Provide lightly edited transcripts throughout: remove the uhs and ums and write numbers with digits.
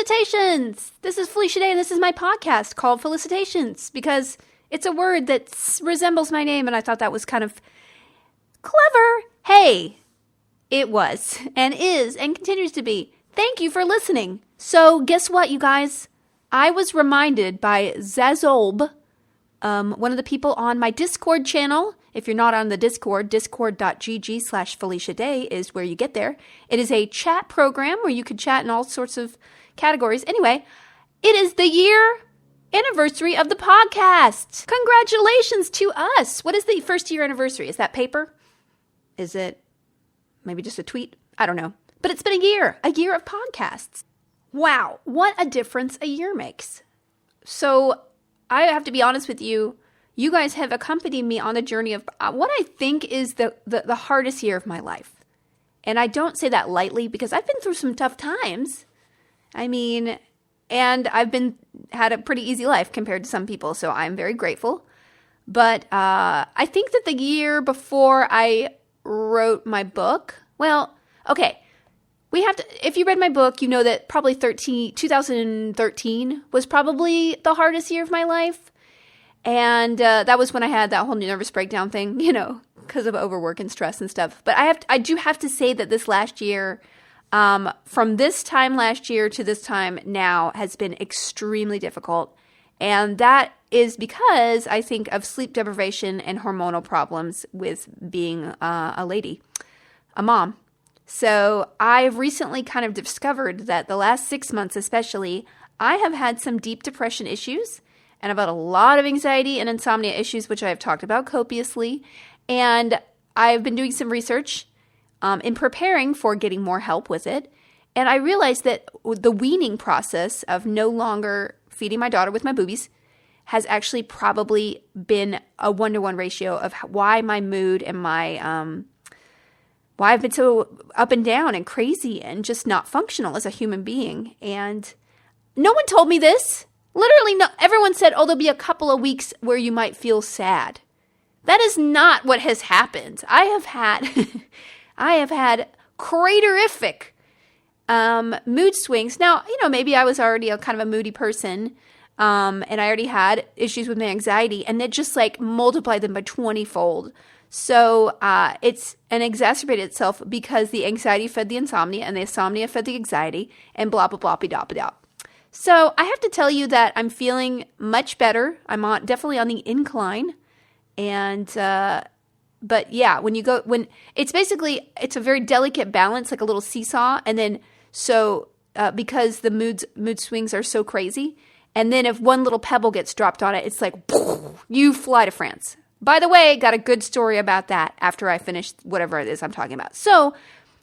Felicitations! This is Felicia Day, and this is my podcast called Felicitations, because it's a word that resembles my name, and I thought that was kind of clever. Hey, it was, and is, and continues to be. Thank you for listening. So, guess what, you guys? I was reminded by Zazolb, one of the people on my Discord channel. If you're not on the Discord, discord.gg/Felicia Day is where you get there. It is a chat program where you can chat in all sorts of categories. Anyway, it is the year anniversary of the podcast. Congratulations to us. What is the first year anniversary? Is that paper? Is it maybe just a tweet? I don't know. But it's been a year of podcasts. Wow, what a difference a year makes. So I have to be honest with you. You guys have accompanied me on the journey of what I think is the hardest year of my life. And I don't say that lightly because I've been through some tough times. I mean, and I've had a pretty easy life compared to some people, so I'm very grateful. But I think that the year before I wrote my book, well, okay, if you read my book, you know that probably 2013 was probably the hardest year of my life. And that was when I had that whole nervous breakdown thing, because of overwork and stress and stuff. But I do have to say that this last year, from this time last year to this time now, has been extremely difficult. And that is because I think of sleep deprivation and hormonal problems with being a lady, a mom. So I've recently kind of discovered that the last 6 months especially, I have had some deep depression issues. And I've had a lot of anxiety and insomnia issues, which I have talked about copiously. And I've been doing some research in preparing for getting more help with it. And I realized that the weaning process of no longer feeding my daughter with my boobies has actually probably been a 1-to-1 ratio of why my mood and my why I've been so up and down and crazy and just not functional as a human being. And no one told me this. Literally, no. Everyone said, there'll be a couple of weeks where you might feel sad. That is not what has happened. I have had craterific mood swings. Now, maybe I was already a kind of a moody person, and I already had issues with my anxiety, and it just multiplied them by 20-fold. So it's exacerbated itself because the anxiety fed the insomnia, and the insomnia fed the anxiety, and blah, blah, blah, blah, blah, blah. So I have to tell you that I'm feeling much better. I'm definitely on the incline. And, but yeah, when it's a very delicate balance, like a little seesaw. And then, because the mood swings are so crazy. And then if one little pebble gets dropped on it, it's like, you fly to France. By the way, got a good story about that after I finish whatever it is I'm talking about. So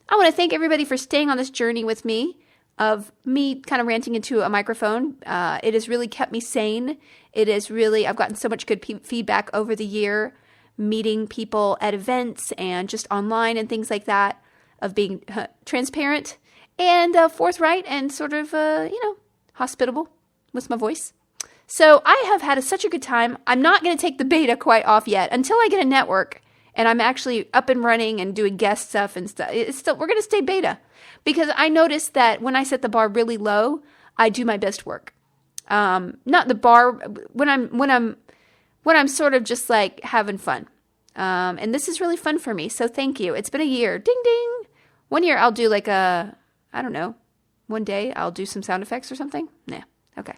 I want to thank everybody for staying on this journey with me. Of me kind of ranting into a microphone. It has really kept me sane. I've gotten so much good feedback over the year, meeting people at events and just online and things like that, of being transparent and forthright and sort of, hospitable with my voice. So I have had such a good time. I'm not going to take the beta quite off yet until I get a network and I'm actually up and running and doing guest stuff and stuff. We're going to stay beta. Because I noticed that when I set the bar really low, I do my best work. Not the bar when I'm sort of just having fun. And this is really fun for me. So thank you. It's been a year. Ding ding. 1 year I'll do I don't know. One day I'll do some sound effects or something. Nah. Okay.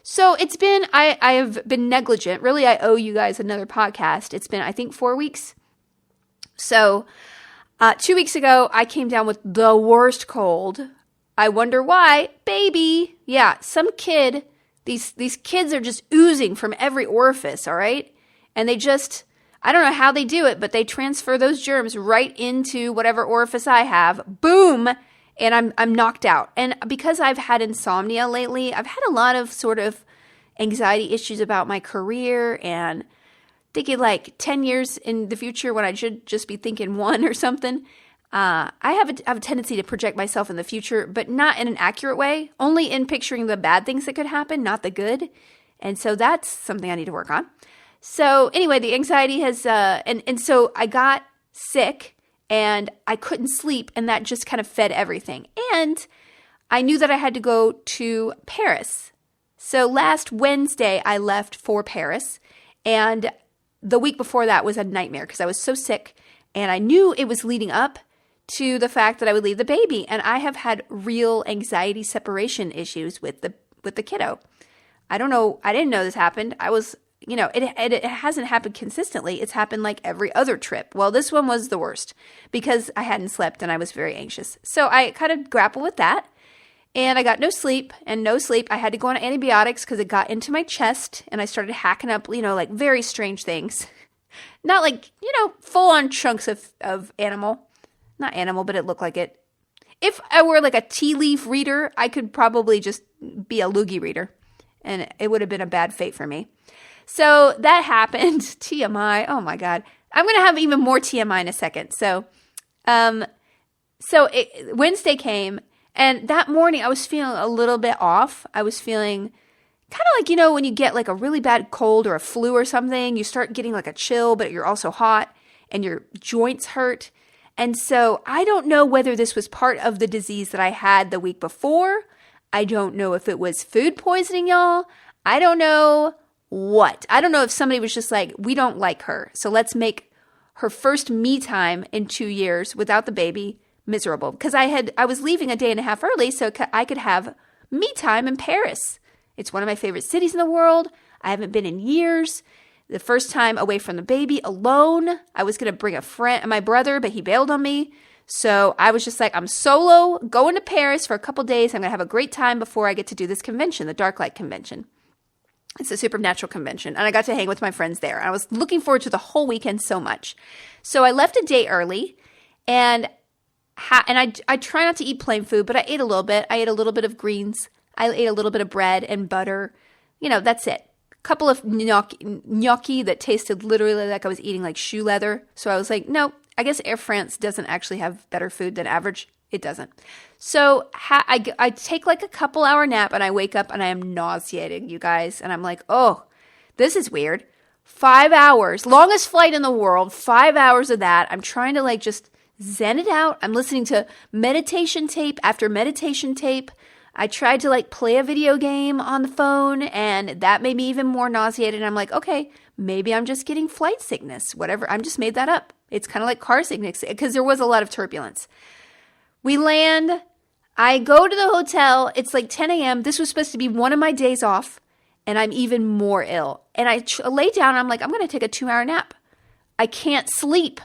So I have been negligent. Really, I owe you guys another podcast. It's been, I think, 4 weeks. So 2 weeks ago, I came down with the worst cold. I wonder why. Baby. Yeah, some kid. These kids are just oozing from every orifice, all right? And I don't know how they do it, but they transfer those germs right into whatever orifice I have. Boom. And I'm knocked out. And because I've had insomnia lately, I've had a lot of sort of anxiety issues about my career and thinking 10 years in the future when I should just be thinking 1 or something. I have a tendency to project myself in the future, but not in an accurate way, only in picturing the bad things that could happen, not the good. And so that's something I need to work on. So anyway, the anxiety has, and so I got sick and I couldn't sleep, and that just kind of fed everything. And I knew that I had to go to Paris. So last Wednesday, I left for Paris. And the week before that was a nightmare because I was so sick. And I knew it was leading up to the fact that I would leave the baby. And I have had real anxiety separation issues with the kiddo. I don't know. I didn't know this happened. I was, it hasn't happened consistently. It's happened like every other trip. Well, this one was the worst because I hadn't slept and I was very anxious. So I kind of grappled with that. And I got no sleep. I had to go on antibiotics because it got into my chest and I started hacking up, like very strange things. Not like, full on chunks of animal. Not animal, but it looked like it. If I were like a tea leaf reader, I could probably just be a loogie reader. And it would have been a bad fate for me. So that happened. TMI. Oh my God. I'm going to have even more TMI in a second. So Wednesday came. And that morning, I was feeling a little bit off. I was feeling kind of like, when you get like a really bad cold or a flu or something, you start getting like a chill, but you're also hot and your joints hurt. And so I don't know whether this was part of the disease that I had the week before. I don't know if it was food poisoning, y'all. I don't know what. I don't know if somebody was just like, we don't like her. So let's make her first me time in 2 years without the baby miserable, because I was leaving a day and a half early so I could have me time in Paris. It's one of my favorite cities in the world. I haven't been in years. The first time away from the baby alone. I was going to bring a friend, my brother, but he bailed on me. So I was just like, I'm solo going to Paris for a couple days. I'm going to have a great time before I get to do this convention, the Darklight Convention. It's a supernatural convention. And I got to hang with my friends there. I was looking forward to the whole weekend so much. So I left a day early and I try not to eat plain food, but I ate a little bit. I ate a little bit of greens. I ate a little bit of bread and butter. That's it. A couple of gnocchi that tasted literally like I was eating like shoe leather. So I was like, no, I guess Air France doesn't actually have better food than average. It doesn't. So I take like a couple hour nap and I wake up and I am nauseated, you guys. And I'm like, oh, this is weird. 5 hours, longest flight in the world, 5 hours of that. I'm trying to like just zen it out. I'm listening to meditation tape after meditation tape. I tried to like play a video game on the phone and that made me even more nauseated. And I'm like, okay, maybe I'm just getting flight sickness, whatever. I'm just made that up. It's kind of like car sickness because there was a lot of turbulence. We land. I go to the hotel. It's like 10 a.m. This was supposed to be one of my days off and I'm even more ill. And I lay down and I'm like, I'm going to take a 2-hour nap. I can't sleep.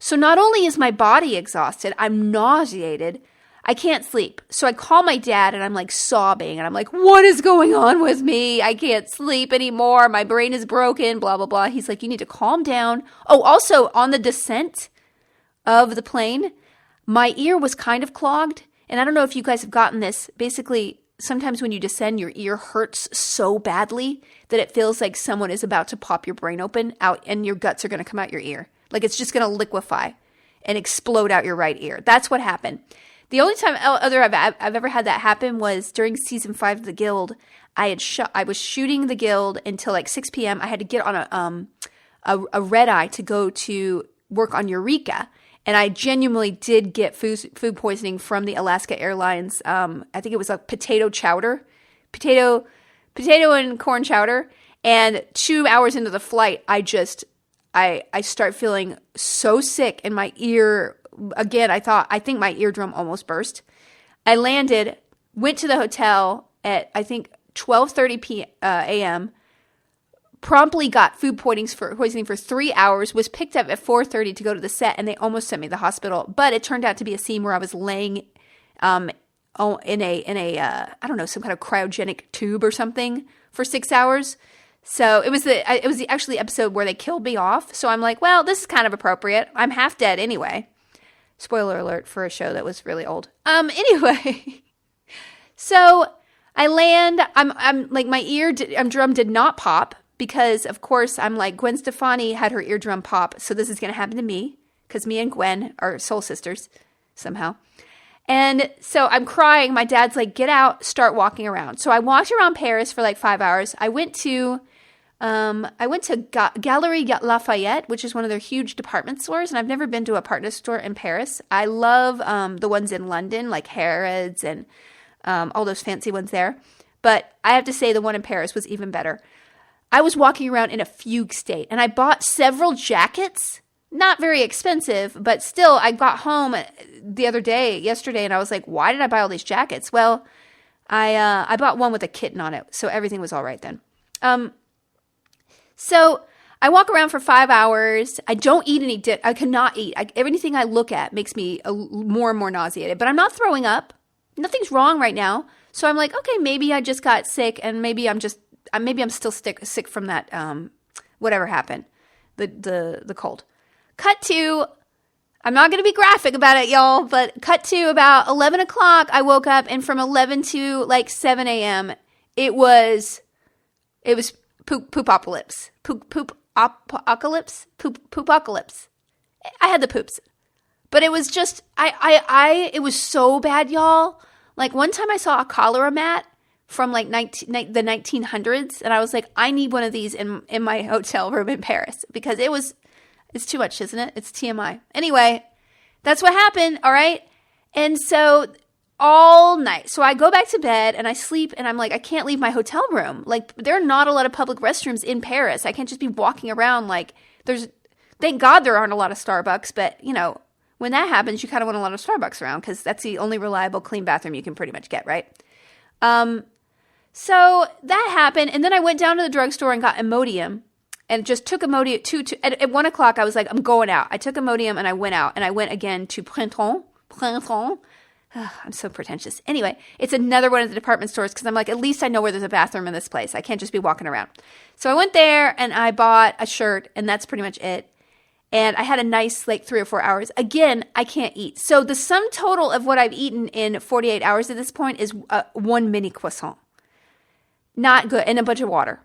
So not only is my body exhausted, I'm nauseated, I can't sleep. So I call my dad and I'm like sobbing and I'm like, what is going on with me? I can't sleep anymore. My brain is broken, blah, blah, blah. He's like, you need to calm down. Oh, also on the descent of the plane, my ear was kind of clogged. And I don't know if you guys have gotten this. Basically, sometimes when you descend, your ear hurts so badly that it feels like someone is about to pop your brain open out and your guts are going to come out your ear. Like it's just going to liquefy and explode out your right ear. That's what happened. The only time I've ever had that happen was during season 5 of The Guild. I was shooting The Guild until like 6 p.m. I had to get on a red eye to go to work on Eureka. And I genuinely did get food poisoning from the Alaska Airlines. I think it was like potato and corn chowder. And 2 hours into the flight, I start feeling so sick in my ear. Again, I think my eardrum almost burst. I landed, went to the hotel at, I think, 12:30 a.m., promptly got food poisoning for 3 hours, was picked up at 4:30 to go to the set, and they almost sent me to the hospital. But it turned out to be a scene where I was laying in a I don't know, some kind of cryogenic tube or something for 6 hours. So it was actually the episode where they killed me off. So I'm like, well, this is kind of appropriate. I'm half dead anyway. Spoiler alert for a show that was really old. Anyway, so I land. I'm like my eardrum did not pop because, of course, I'm like Gwen Stefani had her eardrum pop. So this is going to happen to me because me and Gwen are soul sisters somehow. And so I'm crying. My dad's like, get out, start walking around. So I walked around Paris for like 5 hours. I went to Galerie Lafayette, which is one of their huge department stores. And I've never been to a department store in Paris. I love the ones in London, like Harrods and all those fancy ones there. But I have to say the one in Paris was even better. I was walking around in a fugue state, and I bought several jackets. Not very expensive, but still, I got home yesterday, and I was like, why did I buy all these jackets? Well, I bought one with a kitten on it, so everything was all right then. So I walk around for 5 hours. I don't eat any I cannot eat. Everything I look at makes me more and more nauseated, but I'm not throwing up. Nothing's wrong right now. So I'm like, okay, maybe I just got sick, and maybe I'm still sick from that, whatever happened, the cold. Cut to, I'm not going to be graphic about it, y'all, but cut to about 11 o'clock, I woke up, and from 11 to like 7 a.m., it was poopocalypse. Poopocalypse. I had the poops. But it was just, it was so bad, y'all. Like one time I saw a cholera mat from like the 1900s, and I was like, I need one of these in my hotel room in Paris, because it's too much, isn't it? It's TMI. Anyway, that's what happened, all right? And so all night. So I go back to bed and I sleep, and I'm like, I can't leave my hotel room. Like, there are not a lot of public restrooms in Paris. I can't just be walking around like thank God there aren't a lot of Starbucks, but when that happens, you kind of want a lot of Starbucks around, because that's the only reliable clean bathroom you can pretty much get, right? So that happened, and then I went down to the drugstore and got Imodium. And just took Imodium at 1 o'clock. I was like, I'm going out. I took Imodium and I went out. And I went again to Printemps. I'm so pretentious. Anyway, it's another one of the department stores, because I'm like, at least I know where there's a bathroom in this place. I can't just be walking around. So I went there and I bought a shirt, and that's pretty much it. And I had a nice 3 or 4 hours. Again, I can't eat. So the sum total of what I've eaten in 48 hours at this point is one mini croissant. Not good. And a bunch of water.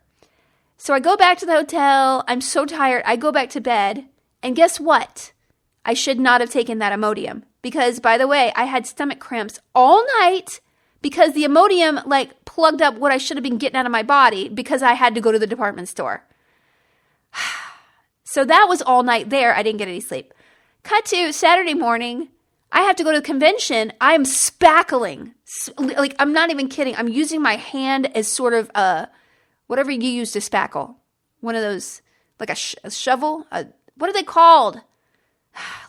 So I go back to the hotel. I'm so tired. I go back to bed. And guess what? I should not have taken that Imodium. Because, by the way, I had stomach cramps all night, because the Imodium plugged up what I should have been getting out of my body, because I had to go to the department store. So that was all night there. I didn't get any sleep. Cut to Saturday morning. I have to go to the convention. I am spackling. I'm not even kidding. I'm using my hand as sort of whatever you use to spackle. One of those, like a shovel. What are they called?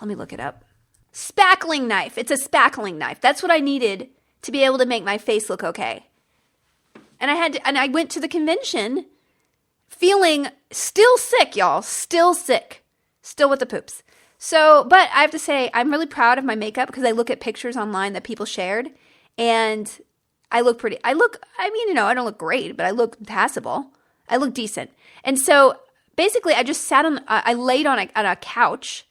Let me look it up. Spackling knife. It's a spackling knife. That's what I needed to be able to make my face look okay. And I went to the convention feeling still sick, y'all. Still sick. Still with the poops. So, but I have to say, I'm really proud of my makeup, because I look at pictures online that people shared, and I look pretty. I don't look great, but I look passable. I look decent. And so basically I just I laid on a couch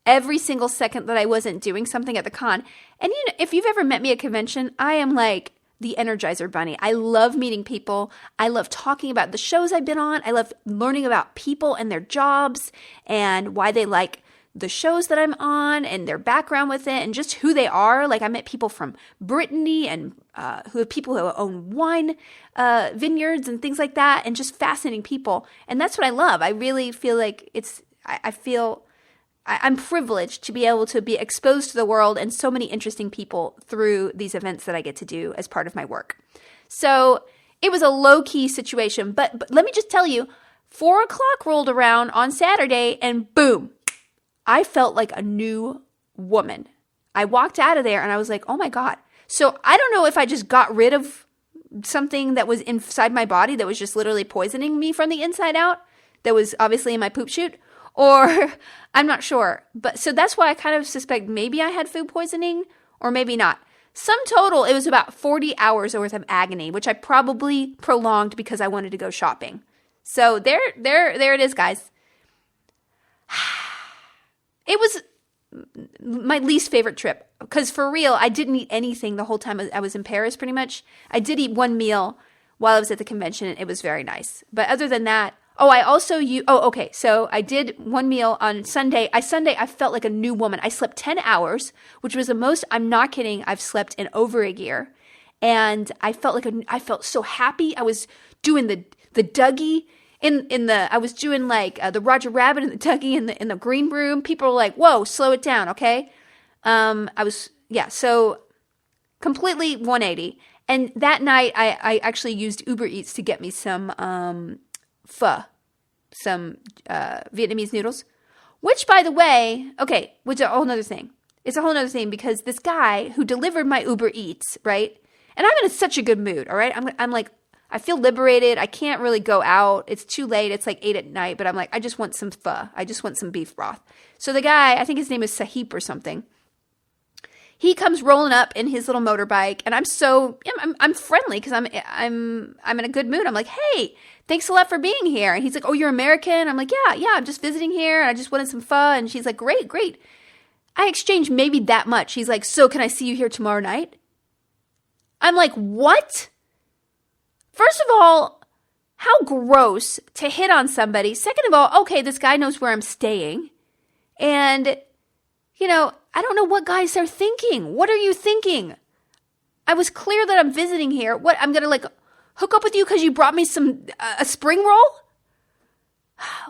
every single second that I wasn't doing something at the con. And if you've ever met me at a convention, I am like the Energizer Bunny. I love meeting people. I love talking about the shows I've been on. I love learning about people and their jobs and why they like the shows that I'm on and their background with it and just who they are. Like, I met people from Brittany and people who own wine vineyards and things like that, and just fascinating people. And that's what I love. I really feel like I'm privileged to be able to be exposed to the world and so many interesting people through these events that I get to do as part of my work. So it was a low-key situation, but let me just tell you, 4 o'clock rolled around on Saturday and boom, I felt like a new woman. I walked out of there and I was like, oh my God. So I don't know if I just got rid of something that was inside my body that was just literally poisoning me from the inside out, that was obviously in my poop chute, or I'm not sure. But so that's why I kind of suspect maybe I had food poisoning or maybe not. Sum total, it was about 40 hours worth of agony, which I probably prolonged because I wanted to go shopping. So there it is, guys. It was my least favorite trip because for real, I didn't eat anything the whole time I was in Paris pretty much. I did eat one meal while I was at the convention and it was very nice. But other than that, so I did one meal on Sunday. Sunday, I felt like a new woman. I slept 10 hours, which was the most, I'm not kidding, I've slept in over a year. And I felt I felt so happy. I was doing the Dougie. I was doing like the Roger Rabbit and the Dougie in the green room. People were like, whoa, slow it down, okay? So completely 180. And that night, I actually used Uber Eats to get me some pho, some Vietnamese noodles. Which, by the way, okay, which is a whole nother thing. It's a whole nother thing because this guy who delivered my Uber Eats, right? And I'm in such a good mood, all right? I'm like, I feel liberated. I can't really go out. It's too late. It's like 8 at night, but I'm like, I just want some pho. I just want some beef broth. So the guy, I think his name is Sahip or something. He comes rolling up in his little motorbike, and I'm friendly because I'm in a good mood. I'm like, hey, thanks a lot for being here. And he's like, oh, you're American? I'm like, yeah, I'm just visiting here, and I just wanted some pho. And she's like, great. I exchanged maybe that much. He's like, so can I see you here tomorrow night? I'm like, what? First of all, how gross to hit on somebody. Second of all, okay, this guy knows where I'm staying. And, I don't know what guys are thinking. What are you thinking? I was clear that I'm visiting here. What, I'm going to hook up with you because you brought me a spring roll?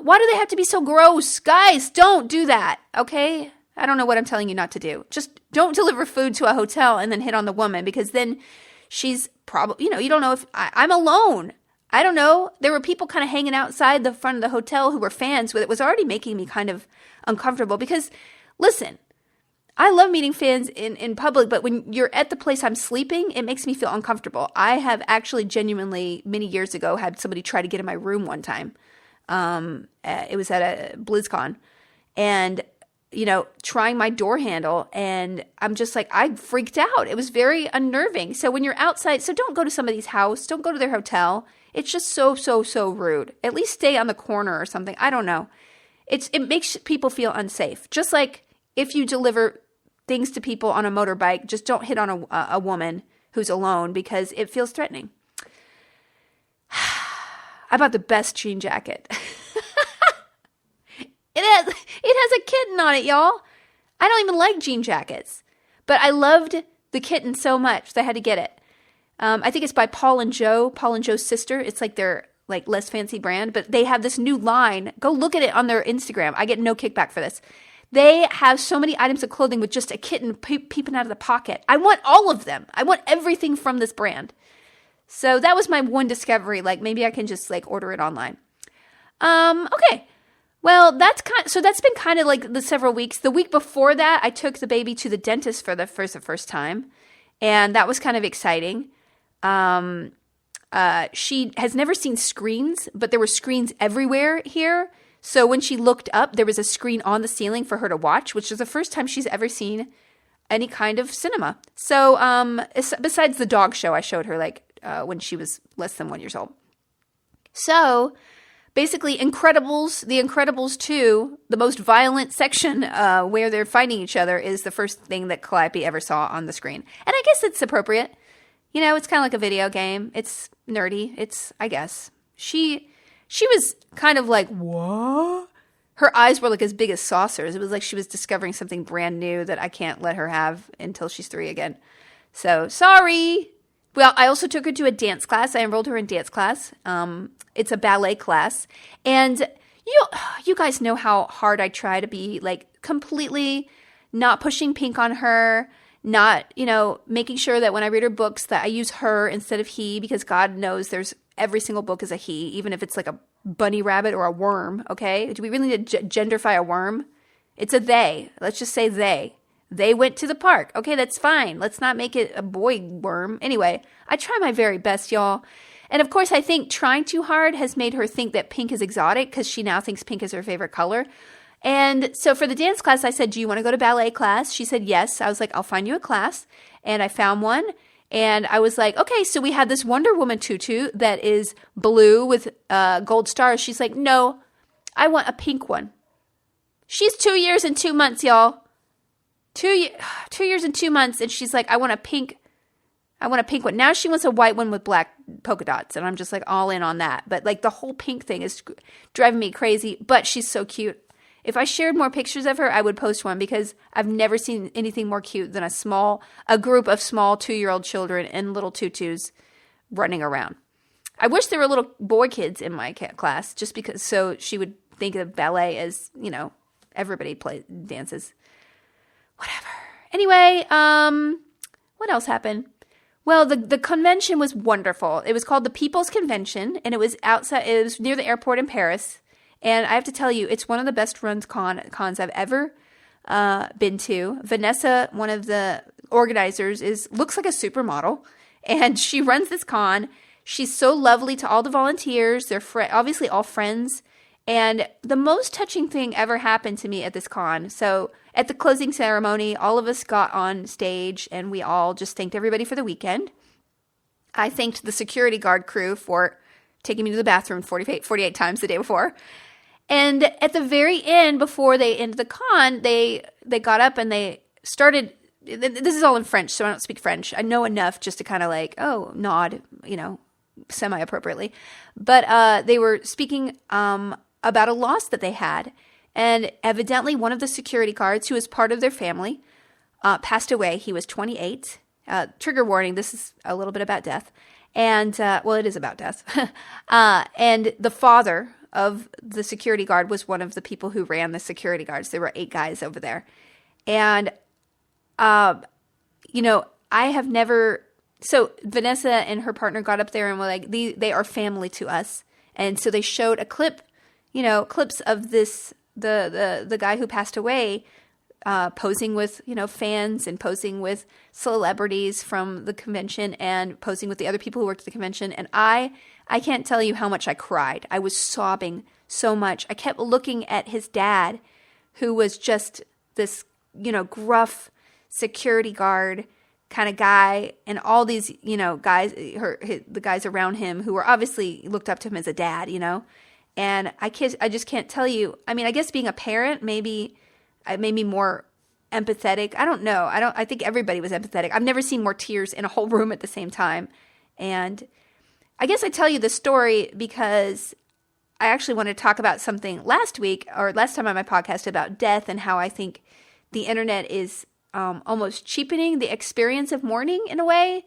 Why do they have to be so gross? Guys, don't do that, okay? I don't know what I'm telling you not to do. Just don't deliver food to a hotel and then hit on the woman because then she's probably, you don't know if I'm alone. I don't know. There were people kind of hanging outside the front of the hotel who were fans. It was already making me kind of uncomfortable because, listen, I love meeting fans in public, but when you're at the place I'm sleeping, it makes me feel uncomfortable. I have actually genuinely, many years ago, had somebody try to get in my room one time. It was at a BlizzCon. And trying my door handle, and I'm just like, I freaked out. It was very unnerving. So when you're outside, so don't go to somebody's house, don't go to their hotel. It's just so rude. At least stay on the corner or something. I don't know. It makes people feel unsafe. Just like if you deliver things to people on a motorbike, just don't hit on a woman who's alone because it feels threatening. I bought the best jean jacket. It has a kitten on it, y'all. I don't even like jean jackets. But I loved the kitten so much that I had to get it. I think it's by Paul and Joe's sister. It's like their less fancy brand. But they have this new line. Go look at it on their Instagram. I get no kickback for this. They have so many items of clothing with just a kitten peeping out of the pocket. I want all of them. I want everything from this brand. So that was my one discovery. Maybe I can just order it online. Okay. Well, that's been kind of the several weeks. The week before that, I took the baby to the dentist for the first time, and that was kind of exciting. She has never seen screens, but there were screens everywhere here. So when she looked up, there was a screen on the ceiling for her to watch, which is the first time she's ever seen any kind of cinema. So besides the dog show I showed her when she was less than 1 year old. So basically, The Incredibles 2, the most violent section where they're fighting each other, is the first thing that Calliope ever saw on the screen. And I guess it's appropriate. It's kind of like a video game. It's nerdy. I guess. She was kind of like, what? Her eyes were as big as saucers. It was like she was discovering something brand new that I can't let her have until she's 3 again. So, sorry. Well, I also took her to a dance class. I enrolled her in dance class. It's a ballet class. And you guys know how hard I try to be completely not pushing pink on her, not, making sure that when I read her books that I use her instead of he, because God knows every single book is a he, even if it's a bunny rabbit or a worm, okay? Do we really need to genderfy a worm? It's a they. Let's just say they. They went to the park. Okay, that's fine. Let's not make it a boy worm. Anyway, I try my very best, y'all. And of course, I think trying too hard has made her think that pink is exotic because she now thinks pink is her favorite color. And so for the dance class, I said, do you want to go to ballet class? She said, yes. I was like, I'll find you a class. And I found one. And I was like, okay, so we have this Wonder Woman tutu that is blue with gold stars. She's like, no, I want a pink one. She's 2 years and 2 months, y'all. 2 years and 2 months. And she's like, I want a pink one. Now she wants a white one with black polka dots. And I'm just all in on that. But the whole pink thing is driving me crazy. But she's so cute. If I shared more pictures of her, I would post one because I've never seen anything more cute than a group of small 2-year-old children in little tutus running around. I wish there were little boy kids in my class just because so she would think of ballet as, everybody dances. Whatever. Anyway, what else happened? Well, the convention was wonderful. It was called the People's Convention, and it was outside. It was near the airport in Paris. And I have to tell you, it's one of the best run cons I've ever been to. Vanessa, one of the organizers, looks like a supermodel, and she runs this con. She's so lovely to all the volunteers. They're obviously all friends. And the most touching thing ever happened to me at this con. So at the closing ceremony, all of us got on stage and we all just thanked everybody for the weekend. I thanked the security guard crew for taking me to the bathroom 48 times the day before. And at the very end, before they ended the con, they got up and they started. This is all in French, so I don't speak French. I know enough just to kind of like, nod, semi-appropriately. But they were speaking about a loss that they had. And evidently one of the security guards, who was part of their family, passed away. He was 28. Trigger warning, this is a little bit about death. And, it is about death. And the father of the security guard was one of the people who ran the security guards. There were 8 guys over there. And, I have never... So Vanessa and her partner got up there and were like, they are family to us. And so they showed a clips of this, the guy who passed away, posing with, fans and posing with celebrities from the convention and posing with the other people who worked at the convention. And I can't tell you how much I cried. I was sobbing so much. I kept looking at his dad, who was just this, gruff security guard kind of guy, and all these, guys, the guys around him who were obviously looked up to him as a dad, And I just can't tell you. I mean, I guess being a parent maybe it made me more empathetic. I don't know. I think everybody was empathetic. I've never seen more tears in a whole room at the same time. And I guess I tell you this story because I actually wanted to talk about something last time on my podcast about death and how I think the internet is almost cheapening the experience of mourning in a way,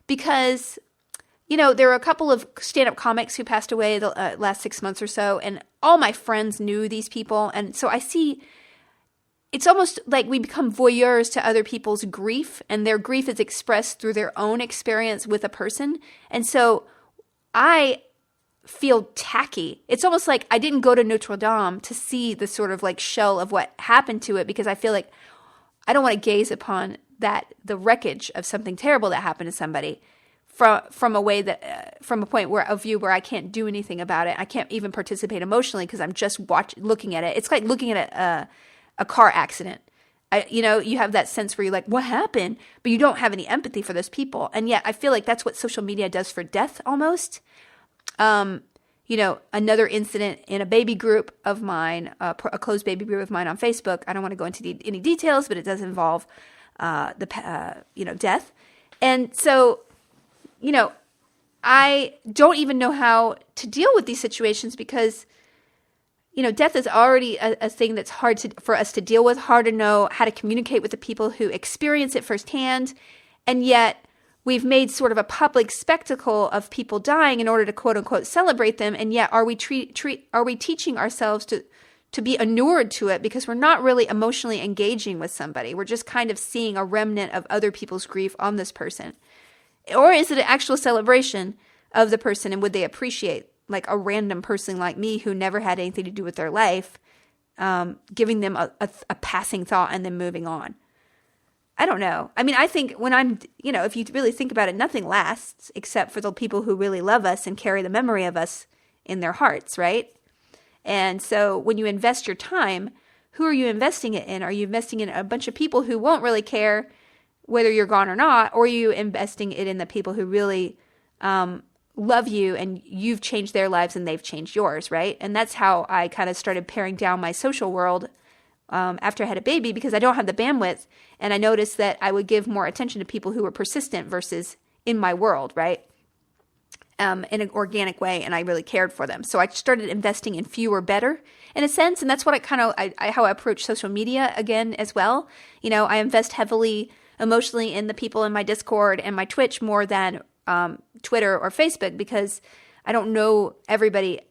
because there were a couple of stand-up comics who passed away the last 6 months or so, and all my friends knew these people. And so I see it's almost like we become voyeurs to other people's grief, and their grief is expressed through their own experience with a person. And so I feel tacky. It's almost like I didn't go to Notre Dame to see the sort of like shell of what happened to it, because I feel like I don't want to gaze upon the wreckage of something terrible that happened to somebody from a point of view where I can't do anything about it. I can't even participate emotionally because I'm just looking at it. It's like looking at a car accident. You have that sense where you're like, what happened? But you don't have any empathy for those people. And yet I feel like that's what social media does for death almost. Another incident in a baby group of mine, a closed baby group of mine on Facebook. I don't want to go into any details, but it does involve death. And so, I don't even know how to deal with these situations because, death is already a thing that's hard for us to deal with, hard to know how to communicate with the people who experience it firsthand. And yet we've made sort of a public spectacle of people dying in order to quote unquote celebrate them. And yet are we teaching ourselves to be inured to it because we're not really emotionally engaging with somebody. We're just kind of seeing a remnant of other people's grief on this person. Or is it an actual celebration of the person, and would they appreciate like a random person like me who never had anything to do with their life, giving them a passing thought and then moving on? I don't know. I mean, I think when if you really think about it, nothing lasts except for the people who really love us and carry the memory of us in their hearts, right? And so when you invest your time, who are you investing it in? Are you investing in a bunch of people who won't really care whether you're gone or not? Or are you investing it in the people who really love you and you've changed their lives and they've changed yours, right? And that's how I kind of started paring down my social world after I had a baby, because I don't have the bandwidth. And I noticed that I would give more attention to people who were persistent versus in my world, right? In an organic way, and I really cared for them. So I started investing in fewer better, in a sense, and that's what how I approach social media again as well. I invest heavily emotionally in the people in my Discord and my Twitch more than Twitter or Facebook, because I don't know everybody.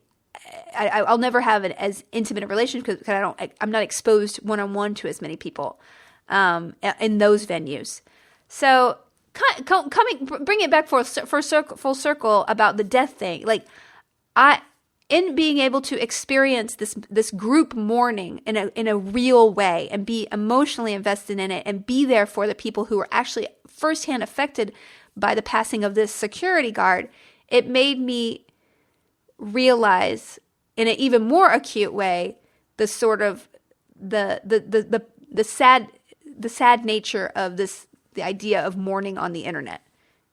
I'll never have as intimate a relationship because I'm not exposed one-on-one to as many people in those venues. So bring it back full circle about the death thing. Like, in being able to experience this group mourning in a real way and be emotionally invested in it and be there for the people who are actually firsthand affected by the passing of this security guard, it made me realize in an even more acute way the sort of the sad nature of the idea of mourning on the internet,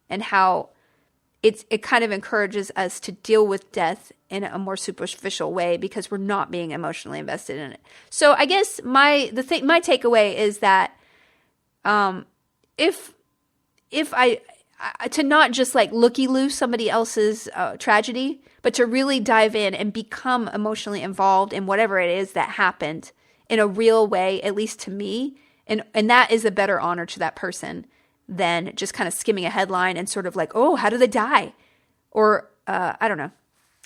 and how it kind of encourages us to deal with death in a more superficial way because we're not being emotionally invested in it. So I guess my takeaway is that if I to not just like looky-loo somebody else's tragedy, but to really dive in and become emotionally involved in whatever it is that happened in a real way, at least to me, and that is a better honor to that person than just kind of skimming a headline and sort of like, oh, how did they die? Or, I don't know.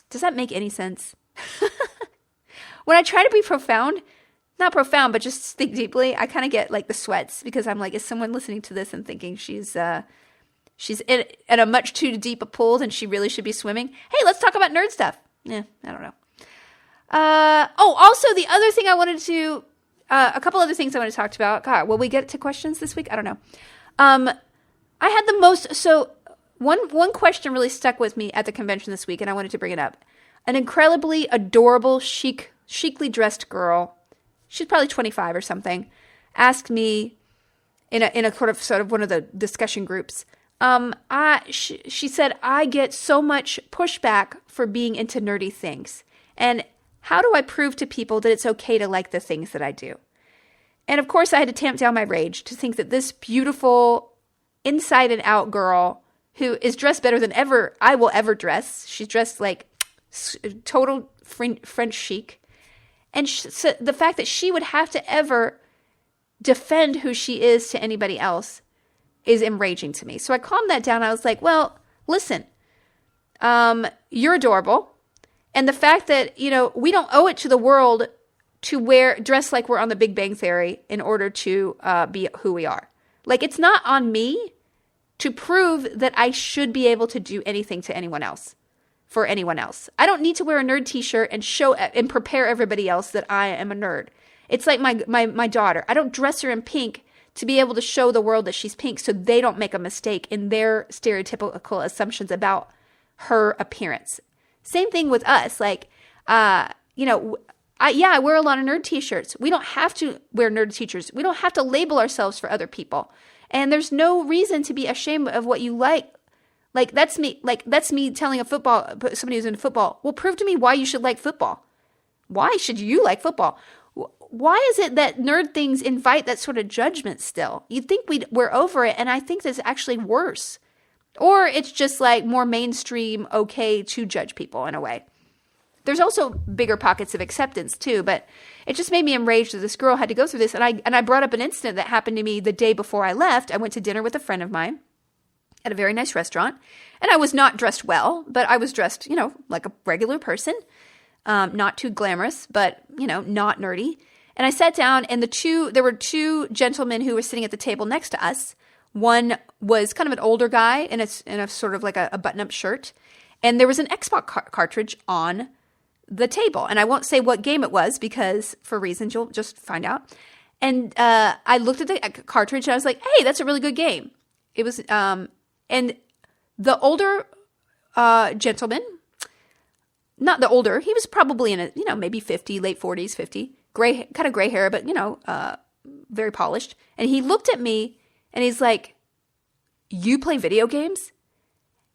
Does that make any sense? When I try to be profound, not profound, but just think deeply, I kind of get like the sweats because I'm like, is someone listening to this and thinking she's in a much too deep a pool than she really should be swimming? Hey, let's talk about nerd stuff. Yeah, I don't know. Also the other thing I wanted to, a couple other things I wanted to talk about. God, will we get to questions this week? I don't know. I had the most, so one question really stuck with me at the convention this week, and I wanted to bring it up. An incredibly adorable, chicly dressed girl, she's probably 25 or something, asked me in a sort of one of the discussion groups. She said, I get so much pushback for being into nerdy things, and how do I prove to people that it's okay to like the things that I do? And of course, I had to tamp down my rage to think that this beautiful, inside and out girl who is dressed better than ever I will ever dress. She's dressed like total French chic. And so the fact that she would have to ever defend who she is to anybody else is enraging to me. So I calmed that down. I was like, well, listen, you're adorable. And the fact that, we don't owe it to the world to dress like we're on the Big Bang Theory in order to be who we are. Like, it's not on me to prove that I should be able to do anything to anyone else, for anyone else. I don't need to wear a nerd t-shirt and show and prepare everybody else that I am a nerd. It's like my daughter. I don't dress her in pink to be able to show the world that she's pink so they don't make a mistake in their stereotypical assumptions about her appearance. Same thing with us. Like, I wear a lot of nerd t-shirts. We don't have to wear nerd t-shirts. We don't have to label ourselves for other people. And there's no reason to be ashamed of what you like. Like, that's me telling somebody who's into football, well, prove to me why you should like football. Why should you like football? Why is it that nerd things invite that sort of judgment still? You'd think we're over it, and I think that's actually worse. Or it's just like more mainstream, okay to judge people in a way. There's also bigger pockets of acceptance too, but it just made me enraged that this girl had to go through this. And I brought up an incident that happened to me the day before I left. I went to dinner with a friend of mine at a very nice restaurant, and I was not dressed well, but I was dressed, like a regular person, not too glamorous, but not nerdy. And I sat down, and there were two gentlemen who were sitting at the table next to us. One was kind of an older guy in a sort of like a button-up shirt, and there was an Xbox cartridge on the table. And I won't say what game it was because for reasons you'll just find out. And I looked at the cartridge and I was like, hey, that's a really good game. It was, and the older gentleman, not the older, he was probably in maybe 50, late 40s, 50, kind of gray hair, but, very polished. And he looked at me and he's like, you play video games?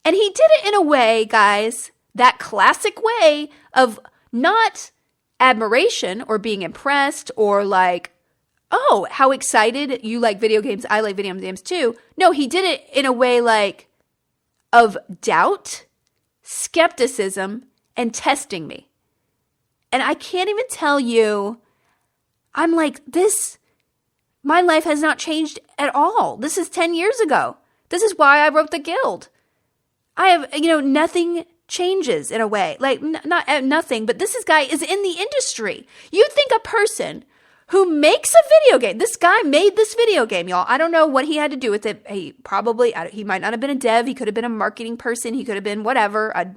And he did it in a way, guys, that classic way of not admiration or being impressed or like, oh, how excited you like video games. I like video games too. No, he did it in a way like of doubt, skepticism, and testing me. And I can't even tell you, I'm like, my life has not changed at all. This is 10 years ago. This is why I wrote the Guild. I have, nothing changes in a way. Like, not nothing, but this guy is in the industry. You'd think a person who makes a video game. This guy made this video game, y'all. I don't know what he had to do with it. He might not have been a dev. He could have been a marketing person. He could have been whatever.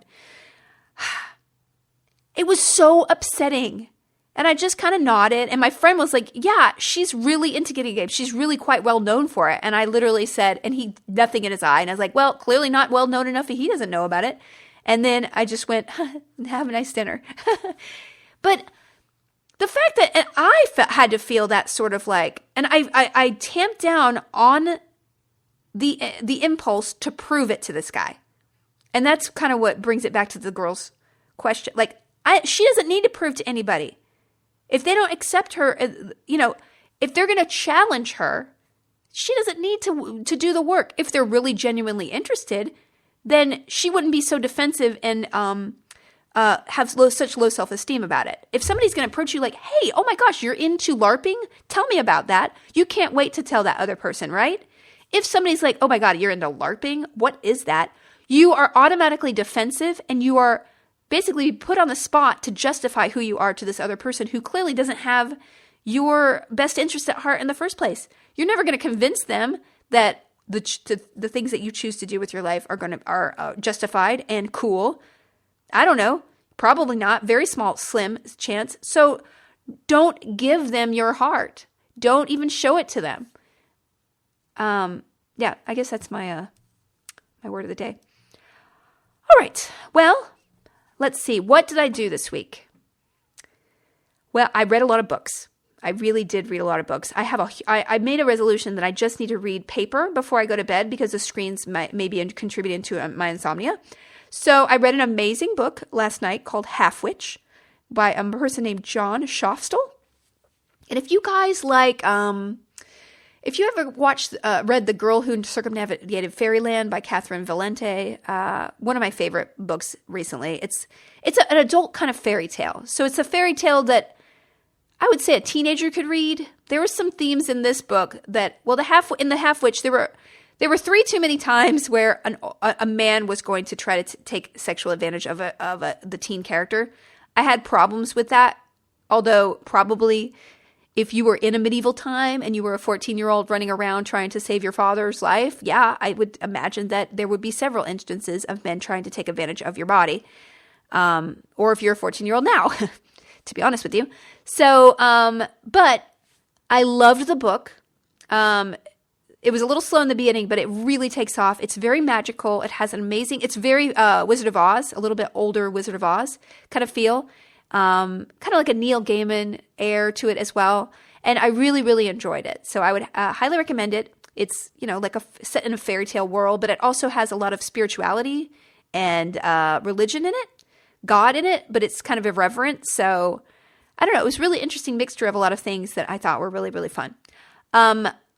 It was so upsetting. And I just kind of nodded. And my friend was like, yeah, she's really into getting games. She's really quite well known for it. And I literally said, and he, nothing in his eye. And I was like, well, clearly not well known enough if he doesn't know about it. And then I just went, have a nice dinner. But the fact that had to feel that sort of like, and I tamped down on the impulse to prove it to this guy. And that's kind of what brings it back to the girl's question. Like, she doesn't need to prove to anybody. If they don't accept her, if they're going to challenge her, she doesn't need to do the work. If they're really genuinely interested, then she wouldn't be so defensive and have such low self-esteem about it. If somebody's going to approach you like, hey, oh my gosh, you're into LARPing? Tell me about that. You can't wait to tell that other person, right? If somebody's like, oh my God, you're into LARPing? What is that? You are automatically defensive and you are basically put on the spot to justify who you are to this other person who clearly doesn't have your best interest at heart in the first place. You're never going to convince them that the things that you choose to do with your life are justified and cool. I don't know. Probably not. Very small, slim chance. So don't give them your heart. Don't even show it to them. Yeah, I guess that's my word of the day. All right. Well, let's see. What did I do this week? Well, I read a lot of books. I really did read a lot of books. I made a resolution that I just need to read paper before I go to bed because the screens may be contributing to my insomnia. So I read an amazing book last night called Half Witch by a person named John Schoffstall. And if you guys like, if you ever read The Girl Who Circumnavigated Fairyland by Valenete, one of my favorite books recently. It's an adult kind of fairy tale. So it's a fairy tale that I would say a teenager could read. There were some themes in this book that, well, in the Half Witch, there were 3 too many times where a man was going to try to take sexual advantage of the teen character. I had problems with that, although probably if you were in a medieval time and you were a 14-year-old running around trying to save your father's life, yeah, I would imagine that there would be several instances of men trying to take advantage of your body. Or if you're a 14-year-old now, to be honest with you. So, but I loved the book. It was a little slow in the beginning, but it really takes off. It's very magical. It has it's very Wizard of Oz, a little bit older Wizard of Oz kind of feel. Kind of like a Neil Gaiman air to it as well. And I really, really enjoyed it. So I would highly recommend it. It's, like set in a fairy tale world, but it also has a lot of spirituality and religion in it, God in it, but it's kind of irreverent. So I don't know. It was a really interesting mixture of a lot of things that I thought were really, really fun.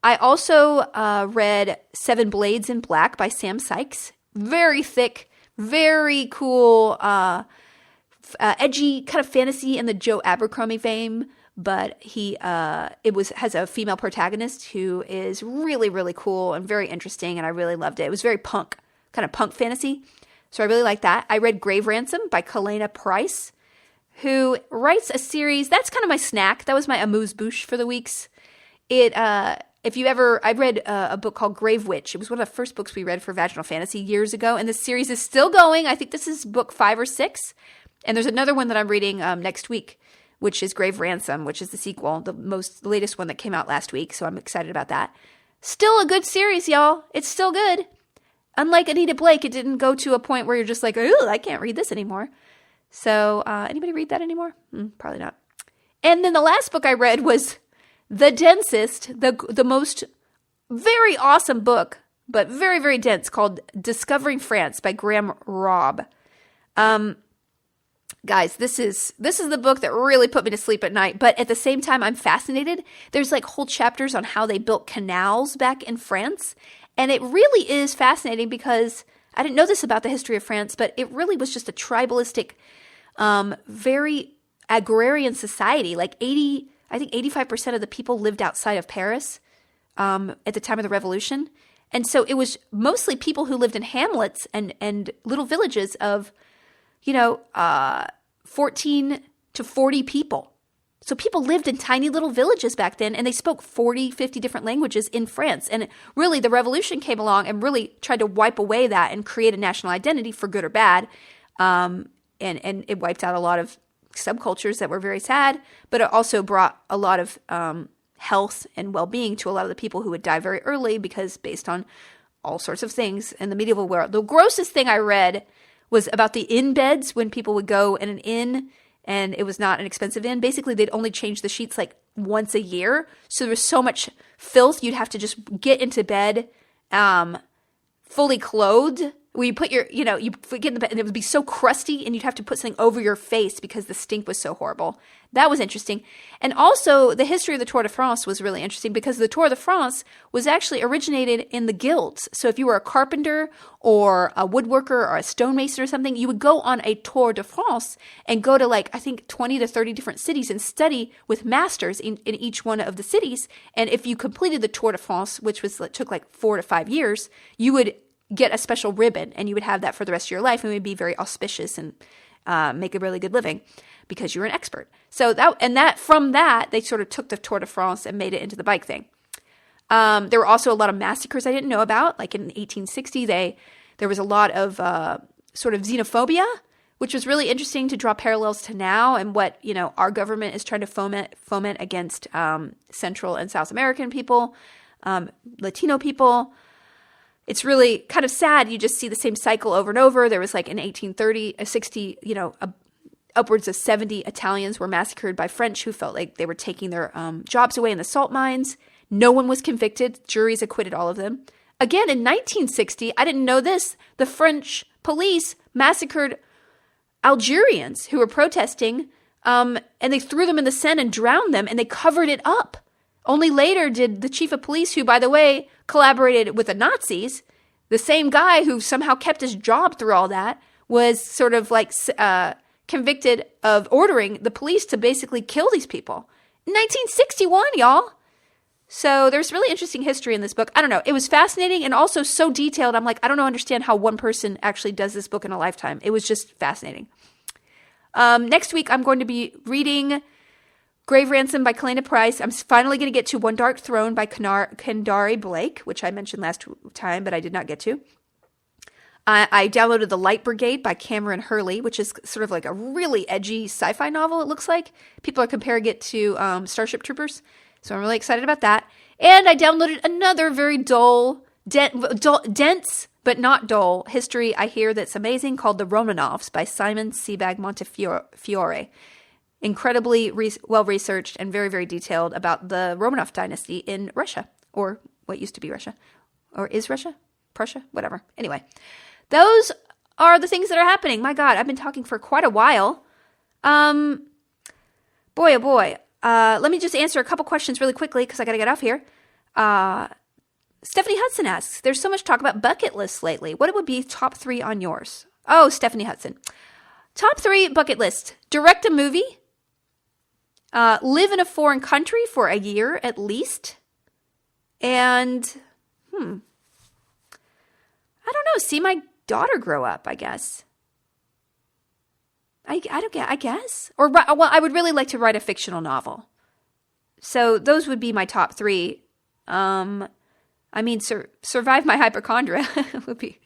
I also read Seven Blades in Black by Sam Sykes. Very thick, very cool, edgy kind of fantasy in the Joe Abercrombie fame, but has a female protagonist who is really, really cool and very interesting, and I really loved it. It was very kind of punk fantasy, so I really liked that. I read Grave Ransom by Kalayna Price, who writes a series. That's kind of my snack. That was my amuse-bouche for the weeks. I read a book called Grave Witch. It was one of the first books we read for Vaginal Fantasy years ago, and the series is still going. I think this is book 5 or 6. And there's another one that I'm reading next week, which is Grave Ransom, which is the sequel, the latest one that came out last week. So I'm excited about that. Still a good series, y'all. It's still good. Unlike Anita Blake, it didn't go to a point where you're just like, ooh, I can't read this anymore. So anybody read that anymore? Probably not. And then the last book I read was The Densest, the most very awesome book, but very, very dense, called Discovering France by Robb. Guys, this is the book that really put me to sleep at night, but at the same time, I'm fascinated. There's like whole chapters on how they built canals back in France, and it really is fascinating because I didn't know this about the history of France, but it really was just a tribalistic, very agrarian society. Like 85% of the people lived outside of Paris at the time of the Revolution, and so it was mostly people who lived in hamlets and little villages of 14 to 40 people. So people lived in tiny little villages back then, and they spoke 40, 50 different languages in France. And really, the revolution came along and really tried to wipe away that and create a national identity for good or bad. And it wiped out a lot of subcultures that were very sad, but it also brought a lot of health and well-being to a lot of the people who would die very early because based on all sorts of things in the medieval world. The grossest thing I read was about the inn beds when people would go in an inn and it was not an expensive inn. Basically, they'd only change the sheets like once a year. So there was so much filth, you'd have to just get into bed fully clothed. Where you put you get in the bed and it would be so crusty and you'd have to put something over your face because the stink was so horrible. That was interesting. And also the history of the Tour de France was really interesting because the Tour de France was actually originated in the guilds. So if you were a carpenter or a woodworker or a stonemason or something, you would go on a Tour de France and go to I think 20 to 30 different cities and study with masters in each one of the cities. And if you completed the Tour de France, which took 4 to 5 years, you would get a special ribbon and you would have that for the rest of your life and it would be very auspicious and make a really good living because you were an expert. So from that, they sort of took the Tour de France and made it into the bike thing. There were also a lot of massacres I didn't know about. Like in 1860, there was a lot of sort of xenophobia, which was really interesting to draw parallels to now and what, our government is trying to foment against Central and South American people, Latino people. It's really kind of sad. You just see the same cycle over and over. There was in 60, upwards of 70 Italians were massacred by French who felt like they were taking their jobs away in the salt mines. No one was convicted. Juries acquitted all of them. Again, in 1960, I didn't know this, the French police massacred Algerians who were protesting, and they threw them in the Seine and drowned them, and they covered it up. Only later did the chief of police, who, by the way, collaborated with the Nazis, the same guy who somehow kept his job through all that, was sort of convicted of ordering the police to basically kill these people. 1961, y'all. So there's really interesting history in this book. I don't know. It was fascinating and also so detailed. I'm I don't understand how one person actually does this book in a lifetime. It was just fascinating. Next week, I'm going to be reading Grave Ransom by Kalayna Price. I'm finally going to get to One Dark Throne by Kendari Blake, which I mentioned last time, but I did not get to. I downloaded The Light Brigade by Cameron Hurley, which is sort of a really edgy sci-fi novel, it looks like. People are comparing it to Starship Troopers, so I'm really excited about that. And I downloaded another very dense, but not dull, history I hear that's amazing called The Romanovs by Simon Sebag Montefiore. Incredibly well-researched and very, very detailed about the Romanov dynasty in Russia, or what used to be Russia, or is Russia? Prussia? Whatever. Anyway, those are the things that are happening. My God, I've been talking for quite a while. Boy, oh boy. Let me just answer a couple questions really quickly because I got to get off here. Stephanie Hudson asks, there's so much talk about bucket lists lately. What would be top 3 on yours? Oh, Stephanie Hudson. Top 3 bucket list. Direct a movie. Live in a foreign country for a year at least. And, I don't know, see my daughter grow up, I guess. I guess. Or, well, I would really like to write a fictional novel. So those would be my top 3. Survive my hypochondria would be,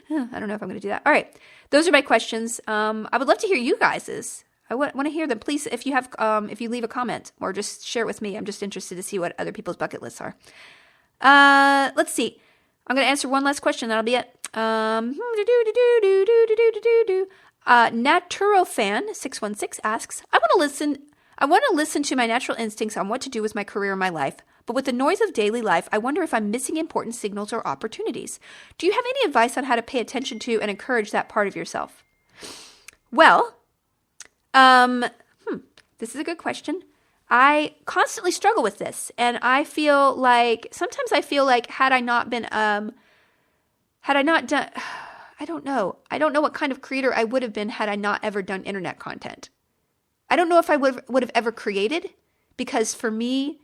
I don't know if I'm going to do that. All right. Those are my questions. I would love to hear you guys's. I want to hear them. Please, if you have, if you leave a comment or just share it with me, I'm just interested to see what other people's bucket lists are. Let's see. I'm going to answer one last question. That'll be it. Naturofan616 asks, I want to listen to my natural instincts on what to do with my career and my life. But with the noise of daily life, I wonder if I'm missing important signals or opportunities. Do you have any advice on how to pay attention to and encourage that part of yourself? Well, this is a good question. I constantly struggle with this, and I feel like, sometimes I feel like had I not done, I don't know what kind of creator I would have been had I not ever done internet content. I don't know if I would have ever created, because for me,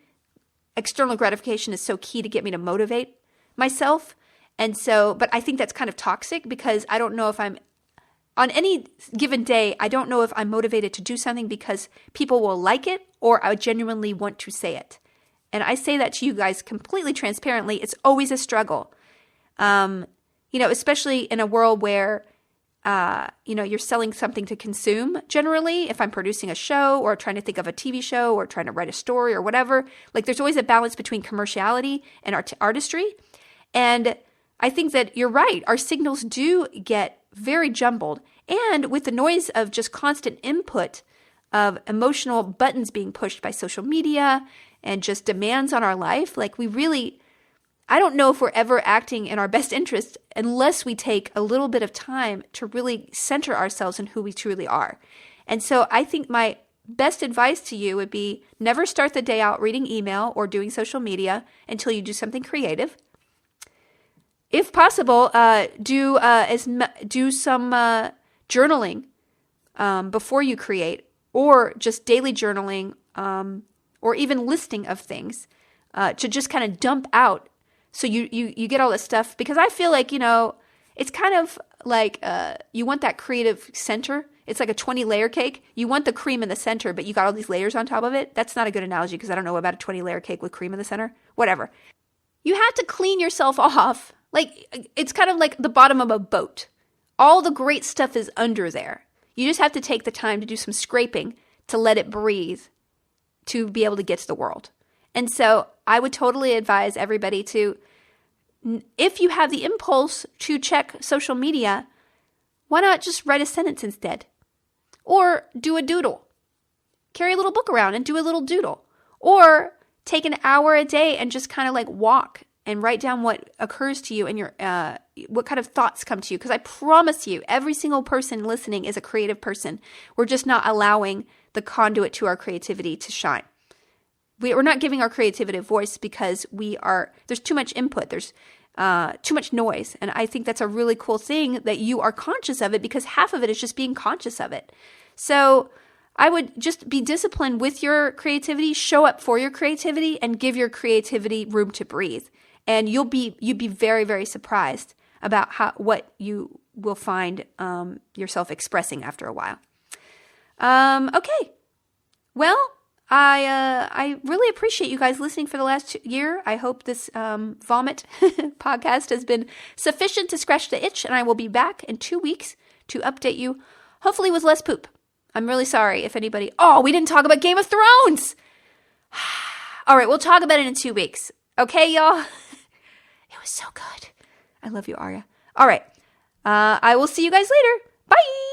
external gratification is so key to get me to motivate myself. And so, but I think that's kind of toxic because I don't know if I'm on any given day, I don't know if I'm motivated to do something because people will like it or I genuinely want to say it. And I say that to you guys completely transparently. It's always a struggle. Especially in a world where, you're selling something to consume generally. If I'm producing a show or trying to think of a TV show or trying to write a story or whatever, like there's always a balance between commerciality and artistry. And I think that you're right. Our signals do get very jumbled. And with the noise of just constant input of emotional buttons being pushed by social media and just demands on our life, like I don't know if we're ever acting in our best interest unless we take a little bit of time to really center ourselves in who we truly are. And so I think my best advice to you would be never start the day out reading email or doing social media until you do something creative. If possible, do some journaling before you create, or just daily journaling, or even listing of things to just kind of dump out. So you get all this stuff, because I feel like, it's kind of like you want that creative center. It's like a 20-layer cake. You want the cream in the center, but you got all these layers on top of it. That's not a good analogy because I don't know about a 20-layer cake with cream in the center. Whatever. You have to clean yourself off. Like, it's kind of like the bottom of a boat. All the great stuff is under there. You just have to take the time to do some scraping to let it breathe to be able to get to the world. And so I would totally advise everybody to, if you have the impulse to check social media, why not just write a sentence instead? Or do a doodle. Carry a little book around and do a little doodle. Or take an hour a day and just kind of like walk and write down what occurs to you and your what kind of thoughts come to you. Because I promise you, every single person listening is a creative person. We're just not allowing the conduit to our creativity to shine. We're not giving our creativity a voice because there's too much input. There's too much noise. And I think that's a really cool thing that you are conscious of it, because half of it is just being conscious of it. So I would just be disciplined with your creativity, show up for your creativity, and give your creativity room to breathe. And you'd be very, very surprised about what you will find yourself expressing after a while. Okay. Well, I really appreciate you guys listening for the last year. I hope this vomit podcast has been sufficient to scratch the itch, and I will be back in 2 weeks to update you, hopefully with less poop. I'm really sorry if anybody... Oh, we didn't talk about Game of Thrones! All right, we'll talk about it in 2 weeks. Okay, y'all? It was so good. I love you, Arya. All right. I will see you guys later. Bye!